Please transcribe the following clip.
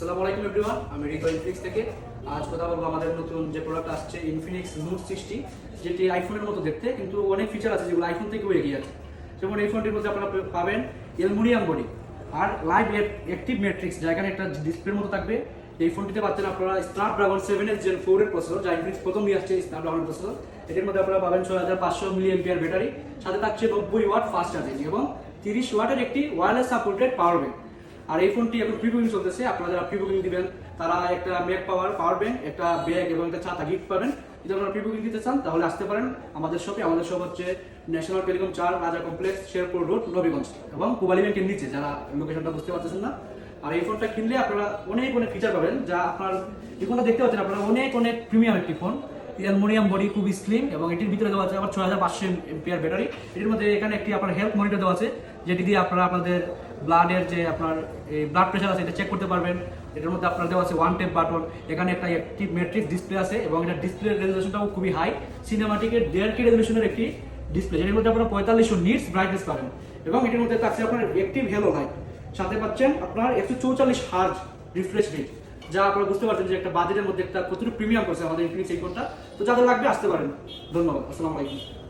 আসসালামু আলাইকুম এভরিওয়ান, আমি রিকো ইনফিনিক্স থেকে আজ কথা বলবো আমাদের নতুন যে প্রোডাক্ট আসছে ইনফিনিক্স নোট 60, যেটি আইফোনের মতো দেখতে, কিন্তু অনেক ফিচার আছে যেগুলো আইফোন থেকেও এগিয়ে আছে। যেমন এই ফোনটির মধ্যে আপনারা পাবেন অ্যালুমিনিয়াম বডি আর লাইভ অ্যাক্টিভ ম্যাট্রিক্স, যা এখানে একটা ডিসপ্লের মতো থাকবে। এই ফোনটিতে পাচ্ছেন আপনারা স্ন্যাপড্রাগন 7 Gen 4 এর প্রসেসর, যা ইনফিনিক্স প্রথম নিয়ে আসছে স্ন্যাপড্রাগন প্রসেসর। এটির মধ্যে আপনারা পাবেন 6500 mAh ব্যাটারি, সাথে থাকছে 90 ওয়াট ফাস্ট চার্জিং এবং 30 ওয়াটের একটি ওয়্যারলেস সাপোর্টেড পাওয়ার ব্যাংক। আর এই ফোনটি এখন প্রি বুকিং চলতেছে। আপনারা যারা প্রি বুকিং দিবেন তারা একটা ম্যাক পাওয়ার ব্যাংক, একটা ব্যাগ এবং একটা ছাতা গিফট পাবেন। যদি আপনারা প্রি বুকিং দিতে চান তাহলে আসতে পারেন আমাদের শপে। আমাদের শপ হচ্ছে ন্যাশনাল টেলিকম 4 রাজা কমপ্লেক্স, শেরপুর রোড, নবীগঞ্জ এবং কুবালি ব্যাংকের নিচে, যারা লোকেশনটা বুঝতে পারতেছেন না। আর এই ফোনটা কিনলে আপনারা অনেক ফিচার পাবেন, যা আপনার এই ফোনটা দেখতে পাচ্ছেন আপনারা অনেক প্রিমিয়াম একটি ফোন। অ্যালুমিনিয়াম বডি, খুব স্লিম, এবং এটির ভিতরে দেওয়া আছে আবার 6500 mAh ব্যাটারি। এটির মধ্যে এখানে একটি আপনার হেলথ মনিটর দেওয়া আছে, যেটি দিয়ে আপনারা আপনাদের ব্লাডের যে আপনার ব্লাড প্রেশার আছে এটা চেক করতে পারবেন। এটার মধ্যে আপনার দেওয়া আছে ওয়ান টেপ বাটন, এখানে একটা অ্যাক্টিভ ম্যাট্রিক্স ডিসপ্লে আছে এবং এটা ডিসপ্লে রেজলিউশনটাও খুবই হাই, সিনেমাটিকের 1.5K রেজলিউশনের একটি ডিসপ্লে, যেটির মধ্যে আপনারা 4500 নিটস ব্রাইটনেস পাবেন। এবং এটির মধ্যে থাকছে আপনার অ্যাক্টিভ হ্যালো লাইট, সাথে পাচ্ছেন আপনার 144 হার্জ রিফ্রেশ রেট, যা আপনারা বুঝতে পারছেন যে একটা বাজেটের মধ্যে একটা কতটুকু প্রিমিয়াম করছে আমাদের ইনফিনিক্স এই ফোনটা। তো যাদের লাগবে আসতে পারেন। ধন্যবাদ, আসসালামু আলাইকুম।